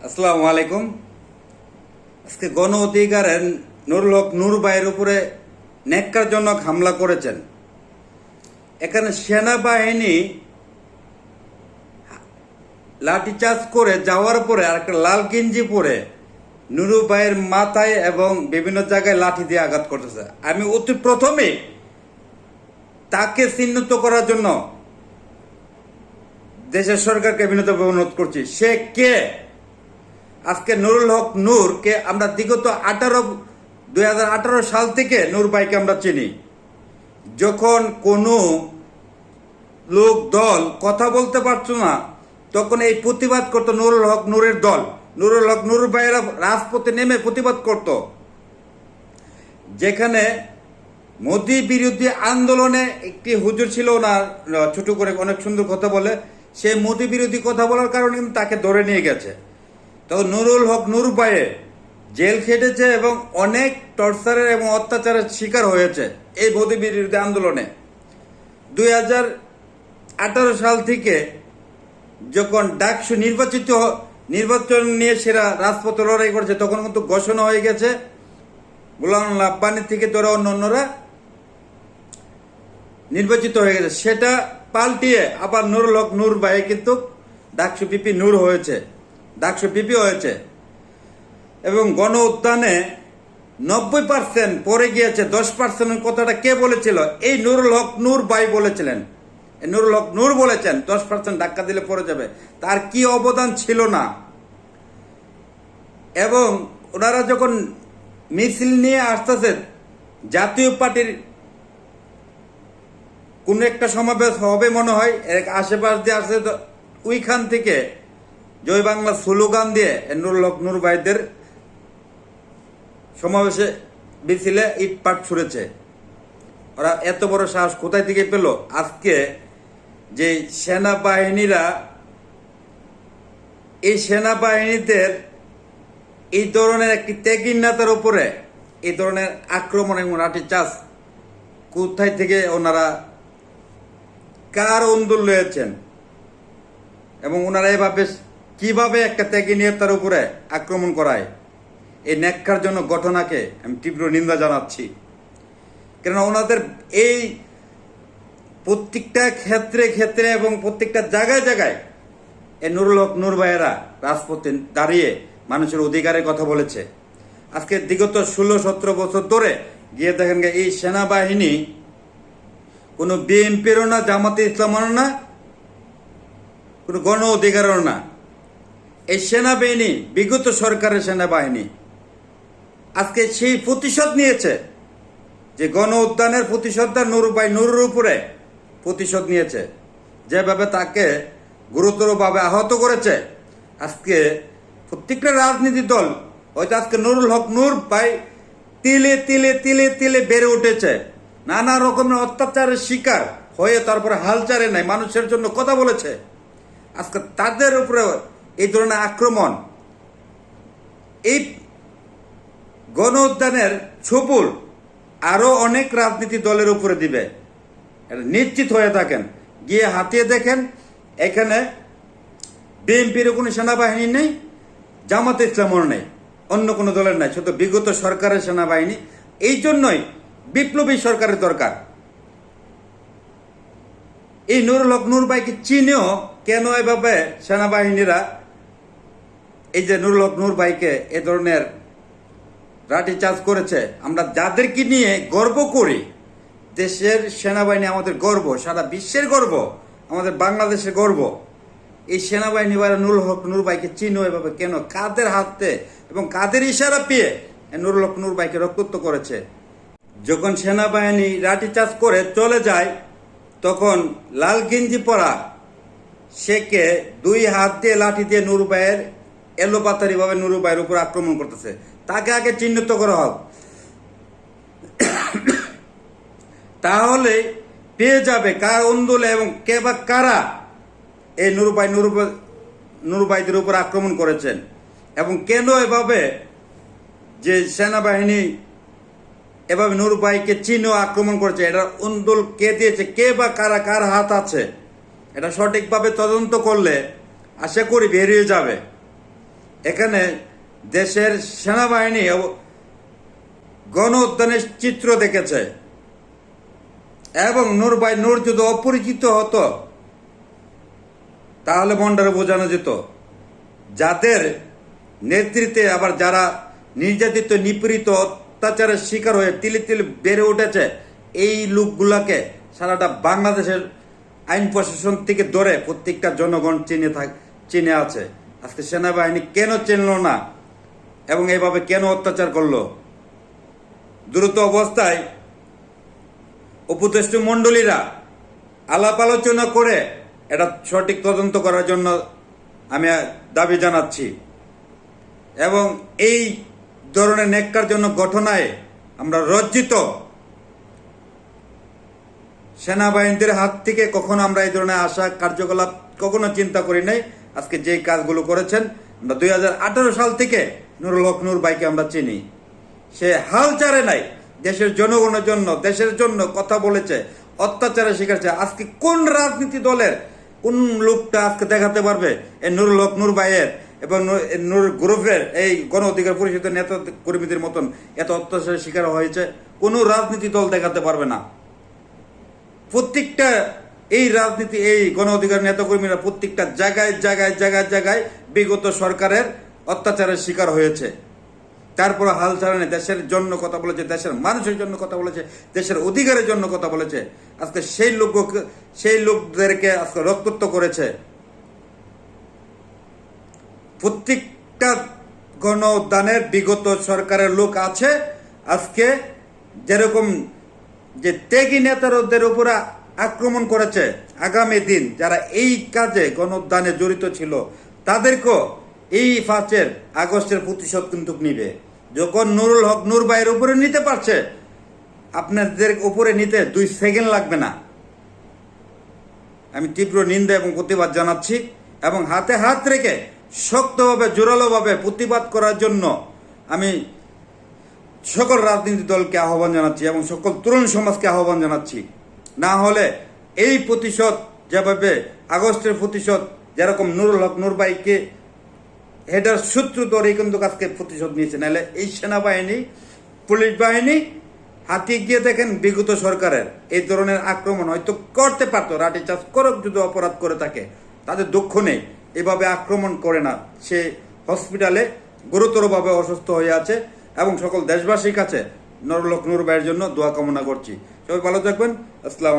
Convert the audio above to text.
আসসালামু আলাইকুম। আজকে গণ অধিকারের নুরুল হক নূর ভাইয়ের উপরে ন্যাক্কারজনক হামলা করেছেন। এখানে সেনাবাহিনী লাঠিচার্জ করে যাওয়ার পরে আর একটা লাল গেঞ্জি পরে নুরু ভাইয়ের মাথায় এবং বিভিন্ন জায়গায় লাঠি দিয়ে আঘাত করতেছে। আমি অতি প্রথমে তাকে চিহ্নিত করার জন্য দেশের সরকারকে বিনীতভাবে অনুরোধ করছি, সে কে? আজকে নুরুল হক নূরকে আমরা বিগত 2018 সাল থেকে নূর ভাইকে আমরা চিনি। যখন কোনো লোক দল কথা বলতে পারতো না, তখন এই প্রতিবাদ করতো নুরুল হক নূরের দল। নুরুল হক নূর ভাইয়েরা রাজপথে নেমে প্রতিবাদ করত। যেখানে মোদি বিরোধী আন্দোলনে একটি হুজুর ছিল, ওনার ছোট করে অনেক সুন্দর কথা বলে, সে মোদি বিরোধী কথা বলার কারণে কিন্তু তাকে ধরে নিয়ে গেছে। তো নুরুল হক নূর ভাইয়ে জেল খেটেছে এবং অনেক টর্চারের এবং অত্যাচারের শিকার হয়েছে এই মোদি বিরোধী আন্দোলনে। 2018 সাল থেকে যখন ডাকসু নির্বাচন নিয়ে সেরা রাজপথে লড়াই করেছে, তখন কিন্তু ঘোষণা হয়ে গেছে গোলাম আব্বানি থেকে ধরে অন্যরা নির্বাচিত হয়ে গেছে। সেটা পাল্টিয়ে আবার নুরুল হক নূর ভাই কিন্তু ডাকসু পিপি নূর হয়েছে, ডাকসু পিপি হয়েছে। এবং গণ উত্থানে 90% পরে গিয়েছে, 10% কথাটা কে বলেছিল? এই নুরুল হক নূর ভাই বলেছিলেন। নুরুল হক নূর বলেছেন 10% ধাক্কা দিলে পড়ে যাবে। তার কি অবদান ছিল না? এবং ওনারা যখন মিছিল নিয়ে আসতেছে, জাতীয় পার্টির কোন একটা সমাবেশ হবে মনে হয়, আশেপাশ দিয়ে আসছে, ওইখান থেকে জয় বাংলা স্লোগান দিয়ে নুরুল হক নূর ভাইদের সমাবেশে মিছিলে ইটপাট ছুড়েছে। ওরা এত বড় সাহস কোথায় থেকে পেল? আজকে যে সেনাবাহিনীরা, এই সেনাবাহিনীদের এই ধরনের একটি ত্যাগী নেতার উপরে এই ধরনের আক্রমণ এবং লাঠিচার্জ কোথায় থেকে ওনারা কার অন্দর লয়েছেন? এবং ওনারা এভাবে কিভাবে একটা ত্যাগী নেতার উপরে আক্রমণ করায়? এই ন্যাক্কারজনক ঘটনাকে আমি তীব্র নিন্দা জানাচ্ছি। কেননা ওনাদের এই প্রত্যেকটা ক্ষেত্রে এবং প্রত্যেকটা জায়গায় এই নুরুল হক নূর ভাইয়েরা রাজপথে দাঁড়িয়ে মানুষের অধিকারের কথা বলেছে। আজকে বিগত 16-17 বছর ধরে গিয়ে দেখেন এই সেনাবাহিনী কোনো বিএনপিরও না, জামাতে ইসলামেরও না, কোনো গণ অধিকারেরও না। এই সেনাবাহিনী বিগত সরকারের সেনাবাহিনী আজকে সেই প্রতিশোধ নিয়েছে, যে গণ উত্থানের প্রতিশোধটা নূর ভাই নূরের উপরে প্রতিশোধ নিয়েছে, যেভাবে তাকে গুরুতরভাবে আহত করেছে। আজকে প্রত্যেকটা রাজনীতি দল হয়তো আজকে নুরুল হক নূর ভাই তিলে তিলে তিলে তিলে বেড়ে উঠেছে, নানা রকমের অত্যাচারের শিকার হয়ে তারপরে হাল ছাড়ে নাই, মানুষের জন্য কথা বলেছে। আজকে তাদের উপরে এই ধরনের আক্রমণ, এই গণ উত্থানের ছবল আরো অনেক রাজনীতি দলের উপরে দিবে, এটা নিশ্চিত হয়ে থাকেন। গিয়ে হাতিয়ে দেখেন, এখানে বিএনপির কোনো সেনাবাহিনী নেই, জামাতে ইসলামের নেই, অন্য কোনো দলের নাই, শুধু বিগত সরকারের সেনাবাহিনী। এই জন্যই বিপ্লবী সরকারের দরকার। এই নুরুল হক নূর ভাইকে চিনেও কেন এভাবে সেনাবাহিনীরা এই যে নুরুল হক নূর ভাইকে এ ধরনের লাঠিচার্জ করেছে? আমরা যাদেরকে নিয়ে গর্ব করি, দেশের সেনাবাহিনী আমাদের গর্ব, সারা বিশ্বের গর্ব, আমাদের বাংলাদেশের গর্ব, এই সেনাবাহিনী নুরুল হক নূর ভাইকে চিনো এভাবে কেন? কাদের হাতে এবং কাদের ইশারা পেয়ে নুরুল হক নূর ভাইকে রক্তাক্ত করেছে? যখন সেনাবাহিনী লাঠিচার্জ করে চলে যায়, তখন লাল গেঞ্জি পরা সেকে 2 হাত দিয়ে লাঠি দিয়ে নূর ভাইয়ের এলোপাতারি ভাবে নূর ভাইয়ের উপর আক্রমণ করতেছে। তাকে আগে চিহ্নিত করা হোক, তাহলে পেয়ে যাবে কার অন্দোলে এবং কে বা কারা এই নূর ভাইদের উপর আক্রমণ করেছেন এবং কেন এভাবে যে সেনাবাহিনী এভাবে নূর ভাইকে চিহ্ন আক্রমণ করেছে। এটা অন্দোল কে দিয়েছে, কে বা কারা, কার হাত আছে, এটা সঠিকভাবে তদন্ত করলে আশা করি বেরিয়ে যাবে। এখানে দেশের সেনাবাহিনী গণ উত্থানের চিত্র দেখেছে এবং নূর ভাই নূর যদি অপরিচিত হতো তাহলে মনটারে বোঝানো যেত। যাদের নেতৃত্বে আবার যারা নির্যাতিত নিপীড়িত অত্যাচারের শিকার হয়ে তিলে তিলে বেড়ে উঠেছে, এই লোকগুলাকে সারাটা বাংলাদেশের আইন প্রশাসন থেকে ধরে প্রত্যেকটা জনগণ চিনে আছে। আজকে সেনাবাহিনী কেন চিনল না এবং এভাবে কেন অত্যাচার করলো? দ্রুত অবস্থায় উপদেষ্টা মণ্ডলীরা আলাপ আলোচনা করে এটা সঠিক তদন্ত করার জন্য আমি দাবি জানাচ্ছি এবং এই ধরনের ন্যাক্কারজনক ঘটনায় আমরা লজ্জিত। সেনাবাহিনীদের হাত থেকে কখনো আমরা এই ধরনের আশা কার্যকলাপ কখনো চিন্তা করি নাই। আজকে যে কাজগুলো করেছেন, আমরা 2018 সাল থেকে নুরুল হক নূর ভাইকে আমরা চিনি। সে হাল ছাড়ে নাই, দেশের জনগণের জন্য দেশের জন্য কথা বলেছে, অত্যাচারের শিকার। আজকে কোন রাজনীতি দলের কোন লোকটা আজকে দেখাতে পারবে এই নুরুল হক নূর ভাইয়ের এবং নূর গ্রুপের এই গণ অধিকার পরিষদের নেতা কর্মীদের মতন এত অত্যাচারের শিকার হয়েছে? কোন রাজনীতি দল দেখাতে পারবে না। প্রত্যেকটা এই রাজনীতি এই গণ অধিকার নেতা কর্মীরা প্রত্যেকটা জায়গায় জায়গায় জায়গায় জায়গায় বিগত সরকারের অত্যাচারের শিকার হয়েছে, তারপর হাল ছাড়েনি। দেশের জন্য কথা বলেছে, দেশের মানুষের জন্য কথা বলেছে, দেশের অধিকারের জন্য কথা বলেছে। আজকে সেই লোকদেরকে আজকে রক্তাক্ত করেছে। প্রত্যেকটা গণ উত্থানের বিগত সরকারের লোক আছে। আজকে যেরকম যে ত্যাগী নেতাদের উপরে আক্রমণ করেছে, আগামী দিন যারা এই কাজে গণ উত্থানে জড়িত ছিল তাদেরকেও এই 5 আগস্টের প্রতিশোধ কিন্তু নিবে। যখন নুরুল হক নূর ভাইয়ের উপরে নিতে পারছে, আপনাদের উপরে নিতে 2 সেকেন্ড লাগবে না। আমি তীব্র নিন্দা এবং প্রতিবাদ জানাচ্ছি এবং হাতে হাত রেখে শক্তভাবে জোরালোভাবে প্রতিবাদ করার জন্য আমি সকল রাজনৈতিক দলকে আহ্বান জানাচ্ছি এবং সকল তরুণ সমাজকে আহ্বান জানাচ্ছি। না হলে এই প্রতিশোধ যেভাবে আগস্টের প্রতিশোধ যেরকম নুরুল হক নূর ভাইকে হেডার সূত্র ধরে কিন্তু আজকে প্রতিশোধ নিয়েছে, নাহলে এই সেনাবাহিনী পুলিশ বাহিনী হাতিয়ে গিয়ে দেখেন বিগত সরকারের এই ধরনের আক্রমণ হয়তো করতে পারতো। লাঠি চার্জ করক যদি অপরাধ করে থাকে, তাদের দুঃখ নেই, এভাবে আক্রমণ করে না। সে হসপিটালে গুরুতরভাবে অসুস্থ হয়ে আছে এবং সকল দেশবাসীর কাছে নুরুল হক নূর ভাইয়ের জন্য দোয়া কামনা করছি। সবাই ভালো থাকবেন। আসসালামু আলাইকুম।